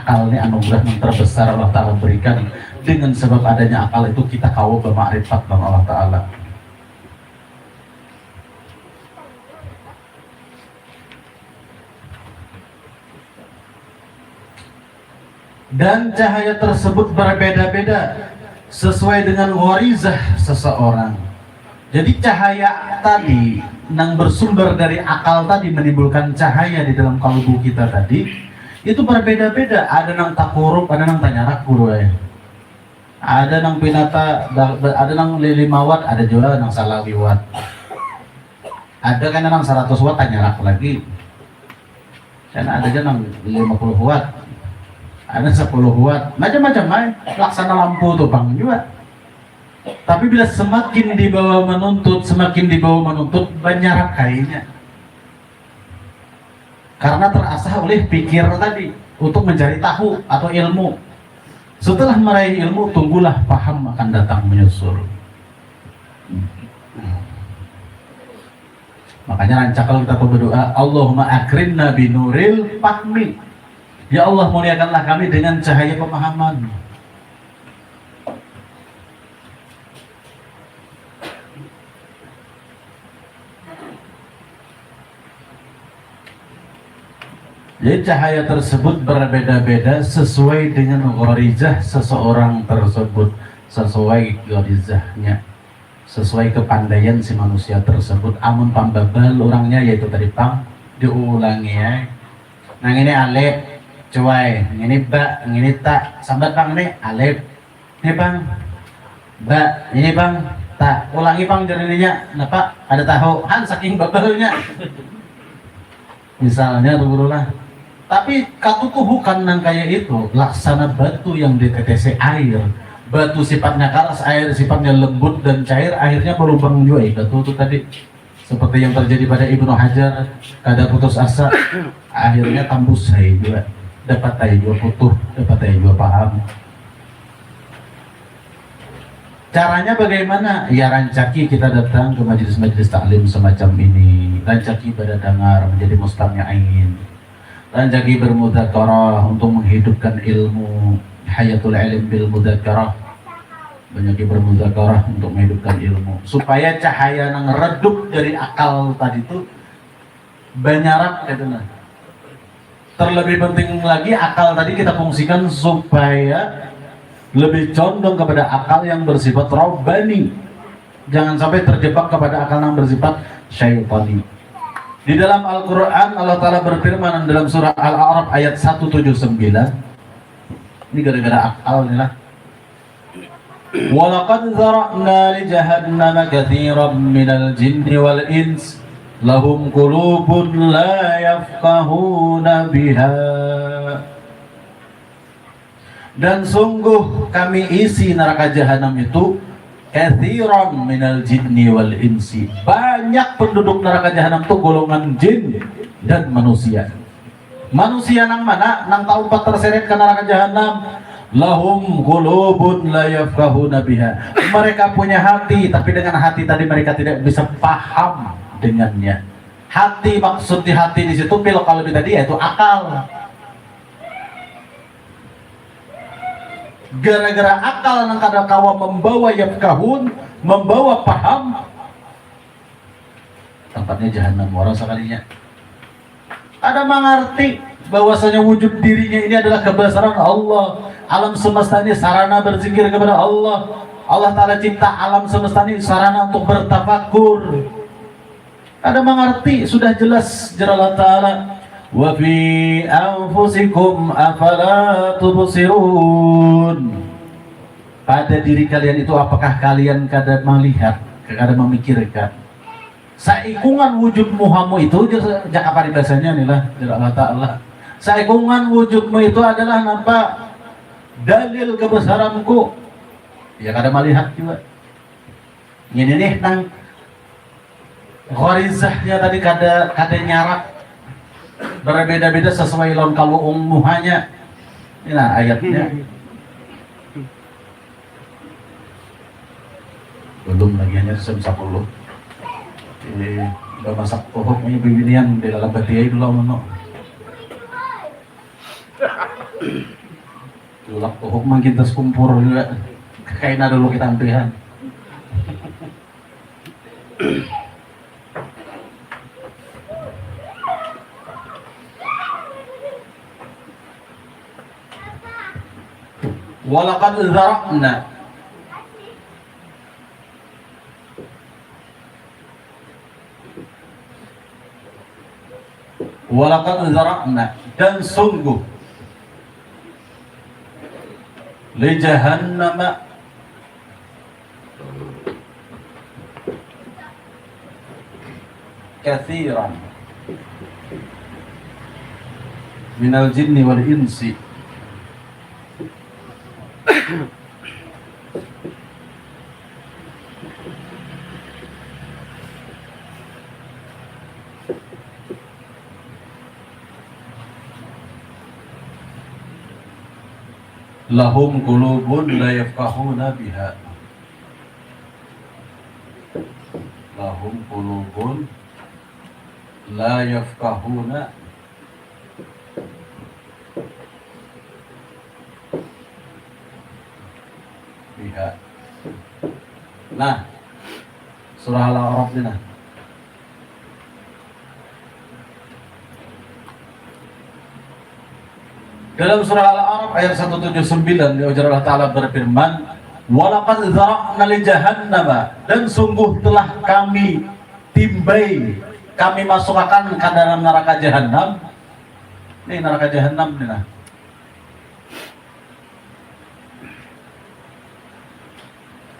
akal ini anugerah yang terbesar Allah Ta'ala berikan. Dengan sebab adanya akal itu kita kawal bermakrifat dengan Allah Ta'ala. Dan cahaya tersebut berbeda-beda sesuai dengan gharizah seseorang. Jadi cahaya tadi yang bersumber dari akal tadi menimbulkan cahaya di dalam kalbu kita tadi itu berbeda-beda. Ada yang takuruk, ada yang tanyarak guru. Ada yang pinata, ada yang 5 watt, ada juga yang salawi watt. Ada kan yang 100 watt tanyarak lagi. Dan ada juga yang 50 watt. Ada 10 watt, macam-macam laksana lampu tuh bang juga. Tapi bila semakin dibawa menuntut banyak kayaknya. Karena terasah oleh pikir tadi untuk mencari tahu atau ilmu. Setelah meraih ilmu, tunggulah paham akan datang menyusul. Makanya rancak kalau kita berdoa, Allahumma akrimna binuril fahmi. Ya Allah, muliakanlah kami dengan cahaya pemahaman. Jadi cahaya tersebut berbeda-beda sesuai dengan gharizah seseorang tersebut, sesuai gharizahnya, sesuai kepandaian si manusia tersebut. Amun pambabal orangnya yaitu tadi pang diulangi ya. Nah ini alif cuai, ini ba, ini tak, sambat bang ini alif, ini bang ba, ini bang tak, ulangi bang jadinya, kenapa ada tahu, han saking babalnya, misalnya dulu lah. Tapi katuku bukan nang kayak itu, laksana batu yang ditetesi air, batu sifatnya keras, air sifatnya lembut dan cair, akhirnya berlubang juga batu itu tadi. Seperti yang terjadi pada Ibnu Hajar, kada putus asa, akhirnya tambus saya juga. Dapat tayo juga putuh, dapat tayo juga paham. Caranya bagaimana? Ya rancaki kita datang ke majelis-majelis taklim semacam ini. Rancaki pada dengar menjadi mustami'in. Rancaki bermudzakarah untuk menghidupkan ilmu. Hayatul ilm bil mudzakarah. Banyak bermudzakarah untuk menghidupkan ilmu. Supaya cahaya yang redup dari akal tadi itu banyarak gitu nah. Terlebih penting lagi akal tadi kita fungsikan supaya lebih condong kepada akal yang bersifat robbani. Jangan sampai terjebak kepada akal yang bersifat syaitani. Di dalam Al-Quran Allah Ta'ala berfirman dalam surah Al-A'raf ayat 179. Ini gara-gara akal nih lah. Walaqad zara'na li jahannama katsiran minal jinni wal ins lahum qulubun la yafqahuna biha. Dan sungguh kami isi neraka jahanam itu katsiran minal jinni wal insi. Banyak penduduk neraka jahanam itu golongan jin dan manusia. Manusia nang mana? Nang tahu terseret ke neraka jahanam. Lahum qulubun la yafqahuna biha. Mereka punya hati, tapi dengan hati tadi mereka tidak bisa paham dengannya. Hati, maksud di hati di situ bil qalbi tadi yaitu akal. Gara-gara akal nang kada kawa membawa yafqahun, membawa paham, tempatnya jahanam orang sekalinya. Ada mengerti bahwasanya wujud dirinya ini adalah kebesaran Allah. Alam semesta ini sarana berzikir kepada Allah. Allah Ta'ala cipta alam semesta ini sarana untuk bertafakur. Ada mengerti, sudah jelas jera Allah Ta'ala, wa fi anfusikum afala tubsirun. Pada diri kalian itu apakah kalian kada melihat, kada memikirkan? Saikungan wujud muhamu itu jak apa bahasanya nih lah jera Allah Ta'ala. Saikungan wujudmu itu adalah nampak dalil kebesaranku. Ya kada melihat juga. Ini nih nang gharizahnya tadi kada nyarak, berbeda-beda sesuai lawan kalau umuhannya. Inilah ayatnya. Belum lagi hanya 10. Udah masak pohok ini beginian di dalam batiai dulu Tulak tuhuk makin tas kumpur juga. Kayaknya dulu kita ampihan. Walaqad dzara'na dan sungguh li jahannam katsiran minal jinni wal insi lahum qulubun la yafqahuna biha lahum qulubun la yafqahuna biha. Nah, surah Al-A'raf ini nah. Dalam surah Al-A'raf ayat 179 Allah Ta'ala berfirman, walaqad dzara'na li jahannam, dan sungguh telah kami timbai, kami masukkan ke dalam neraka jahanam. Ini neraka jahanam nih nah.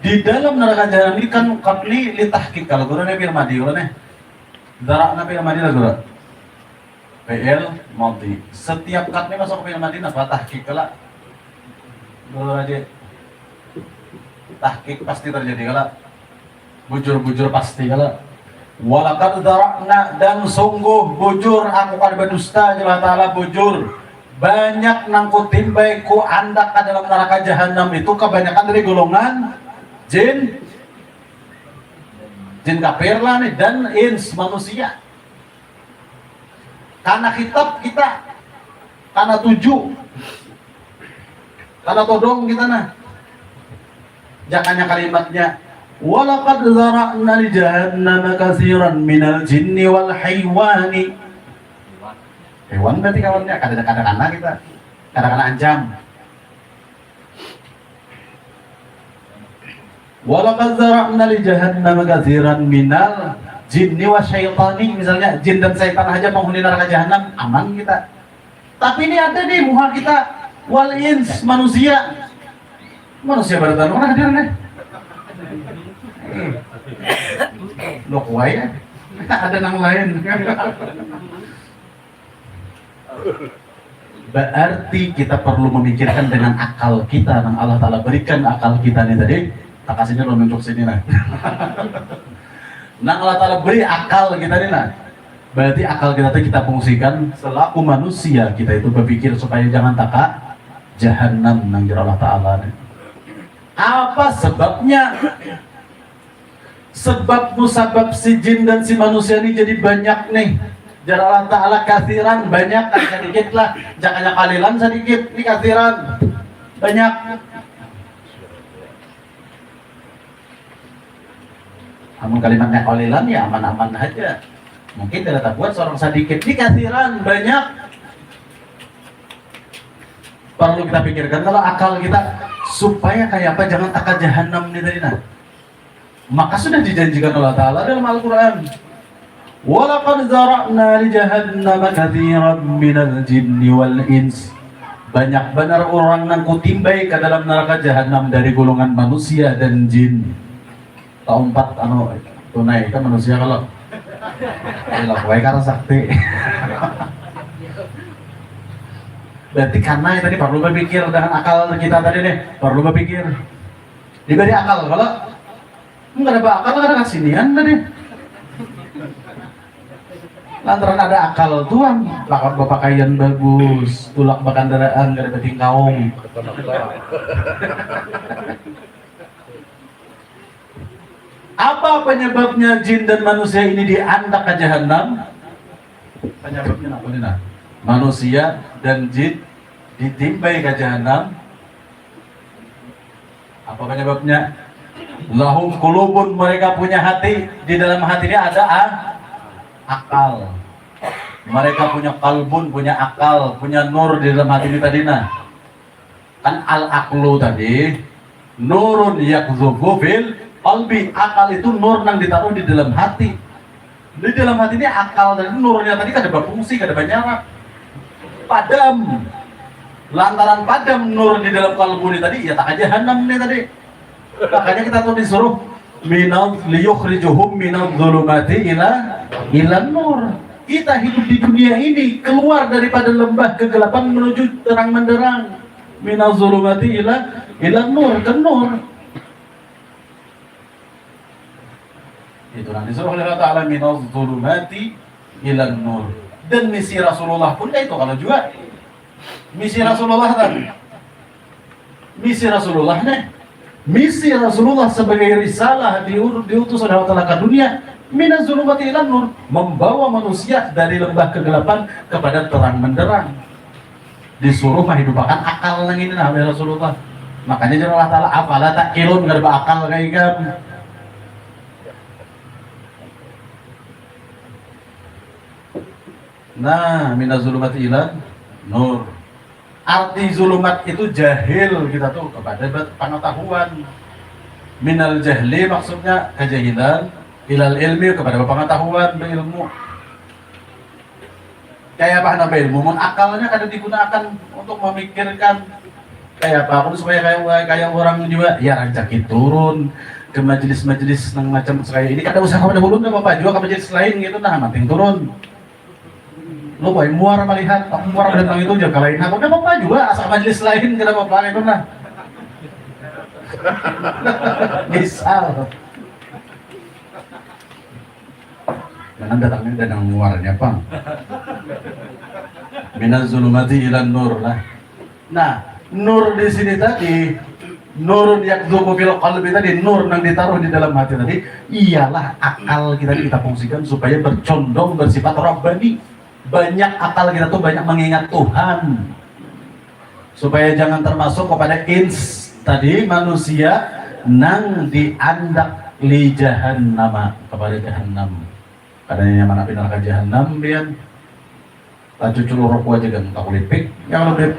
Di dalam neraka jahanam ini kan ini litahqiq kalau gurune firmadi gurune. Dzara'na firmadi lah guru. PL Maldi. Setiap kat ini masuk ke film Madinah, tahqiq kala. Dulu aja. Tahqiq pasti terjadi kala. Bujur-bujur pasti kala. Walaqad dzara'na, dan sungguh bujur aku kada berdusta Allah Ta'ala bujur. Banyak nangku timbai ku andak ke dalam neraka jahanam itu kebanyakan dari golongan jin kafir lah nih dan ins manusia. Karena kitab kita, karena tujuh, karena todong kita nah. Jangannya kalimatnya, walaqad dzara'na li jahannam katsiran minal jinni wal haywani. Hewan berarti kawannya, kadang-kadang kita, kadang-kadang anjam. Walaqad dzara'na li jahannam katsiran minal jinni wa syaitani, misalnya jin dan syaitan aja penghuni neraka jahanam, aman kita. Tapi ini ada nih muha kita wal ins, manusia beratan orang hadir nih. Loh kuai ada yang lain. Berarti kita perlu memikirkan dengan akal kita yang Allah Ta'ala berikan akal kita nih tadi. Tak kasihnya lo nunjuk sini nah. Nah Allah Ta'ala beri akal kita nih nah. Berarti akal kita fungsikan selaku manusia, kita itu berpikir supaya jangan taka jahanam nanggir Allah Ta'ala nih. Apa sebabnya? Sebab musabab si jin dan si manusia ini jadi banyak nih. Jar Allah Ta'ala kathiran, banyak kan sedikit lah. Jangannya kalilan sedikit, ini kathiran banyak. Namun kalimatnya qalilan ya aman-aman aja. Mungkin tidak buat seorang sedikit, ini kathiran banyak. Perlu kita pikirkan kalau akal kita supaya kayak apa, jangan taka jahanam nih tadi nah. Maka sudah dijanjikan Allah Ta'ala dalam Al-Quran, walaqad dzara'na li jahannam katsiran minal jinni wal ins. Banyak benar orang yang kutimbai ke dalam neraka jahanam dari golongan manusia dan jin. Tahun 4 tunai kan manusia kalau ilah wae karena sakti. Berarti karena tadi perlu berpikir dengan akal kita tadi nih, perlu berpikir. Diberi akal, kalau enggak ada akal kan ada kasinian tadi. Lantaran ada akal tuan, lakon berpakaian bagus, tulak bakandaraan, gak ada beting kaung. Apa penyebabnya jin dan manusia ini diandak ke jahanam? Penyebabnya apa nih nah? Manusia dan jin ditimbai ke jahanam. Apa penyebabnya? Lahum qulubun, mereka punya hati, di dalam hati ini ada akal. Mereka punya kalbun, punya akal, punya nur di dalam hati ini tadi. Nah, kan al-aqlu tadi nurun yakzubu fil qalbi, akal itu nur yang ditaruh di dalam hati. Di dalam hati ini akal dan nurnya tadi kada berfungsi, kada banyak, padam. Lantaran padam nur di dalam kalbu ini tadi, ya tak aja hanam nih tadi. Makanya kita tuh disuruh minal liyukhrijuhum minal dzulumati ila nur. Kita hidup di dunia ini keluar daripada lembah kegelapan menuju terang menderang. Minal dzulumati ila nur, ke nur. Itu nanti disuruh oleh Allah Ta'ala minal dzulumati ila nur. Dan misi Rasulullah pun itu kalau juga misi Rasulullah tadi. Misi Rasulullah nih. Misi Rasulullah sebagai risalah diutus oleh Allah Ta'ala ke dunia, minaz zulumati ilan nur, membawa manusia dari lembah kegelapan kepada terang menderang. Disuruh menghidupkan akal yang ini nah oleh Rasulullah. Makanya jangan Allah Ta'ala afala ta'qilun, enggak ada akal kayak kamu. Nah, minaz zulumati ilan nur. Arti zulumat itu jahil kita tuh kepada pengetahuan. Minal jahli maksudnya kejahilan, ilal ilmi kepada pengetahuan berilmu. Kayak apa nama ilmu? Mun akalnya kadang digunakan untuk memikirkan kayak apa pun supaya kayak orang juga ya rancaki turun ke majelis-majelis yang macam saya ini kada usah kepada hulun apa juga ke majelis lain gitu nah manting turun. Lo boy muar melihat muar tentang itu aja kalain aku udah apa juga asal majelis lain kita apa itu nah misal jangan datangnya dan muarnya pang minaz zulumati ilan nur lah. Nah nur di sini tadi nurun yakdzubu fil qalbi tadi, nur yang ditaruh di dalam hati tadi ialah akal kita fungsikan supaya bercondong bersifat rabbani. Banyak akal kita tuh banyak mengingat Tuhan supaya jangan termasuk kepada ins tadi manusia nang diandak li jahannama kepada jahannam katanya mana pindah ke jahannam bian tak cucu rokok aja kan tak kulit pik yang lebih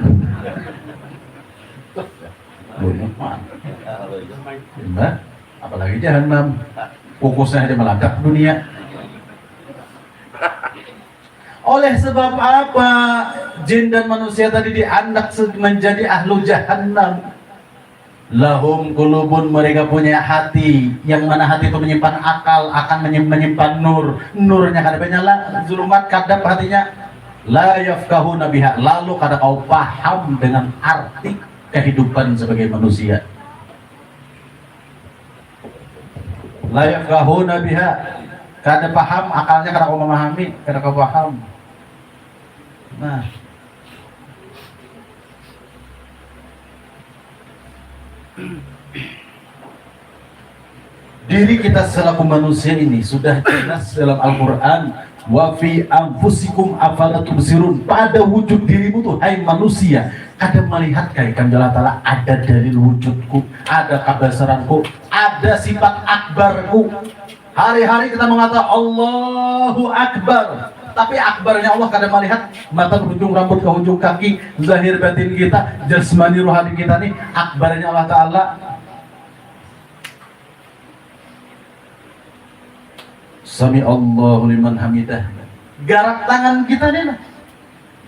bunuh mana apalagi jahannam fokusnya aja meledak dunia. Oleh sebab apa jin dan manusia tadi diandak menjadi ahlu jahannam? Lahum qulubun, mereka punya hati, yang mana hati itu menyimpan akal, akan menyimpan nur. Nurnya kada menyala, zulumat kadap hatinya. La yafqahuna biha, lalu kada kau paham dengan arti kehidupan sebagai manusia. La yafqahuna biha, kada paham, akalnya kada kau memahami, kada kau paham. Nah, diri kita selaku manusia ini sudah jelas dalam Al-Quran, wa fi anfusikum afala tubsirun, pada wujud dirimu tuh hai manusia ada melihat kayak Allah Ta'ala ada dalil wujudku, ada kebesaranku, ada sifat akbarku. Hari-hari kita mengatakan Allahu Akbar, tapi akbarnya Allah kadang melihat mata ke ujung rambut ke ujung kaki, zahir batin kita, jasmani rohani kita nih, akbarnya Allah Ta'ala. Sami Allahu liman hamidah, garak tangan kita nih,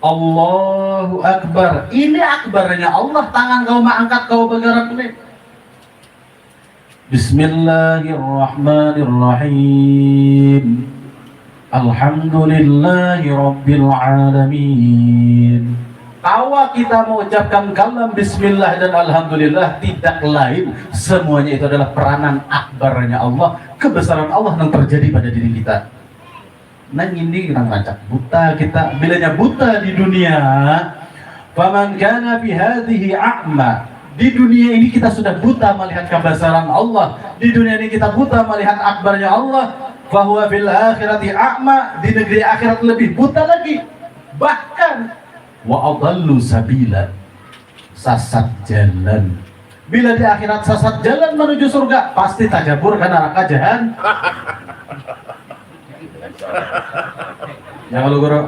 Allahu Akbar, ini akbarnya Allah, tangan kau mengangkat kau bergerak nih. Bismillahirrahmanirrahim. Alhamdulillahi Rabbil Alamin. Tawa kita mengucapkan kalam Bismillah dan Alhamdulillah tidak lain, semuanya itu adalah peranan akbarnya Allah, kebesaran Allah yang terjadi pada diri kita. Nah ini kita ngacak buta kita, bilanya buta di dunia. Faman kana fi hadhihi a'ma, di dunia ini kita sudah buta melihat kebesaran Allah, di dunia ini kita buta melihat akbarnya Allah. Fahuwa fil akhirati a'ma, di negeri akhirat lebih buta lagi. Bahkan wa adallu sabila, sasat jalan. Bila di akhirat sasat jalan menuju surga, pasti tajabur ke neraka jahan. Ya kalau guru.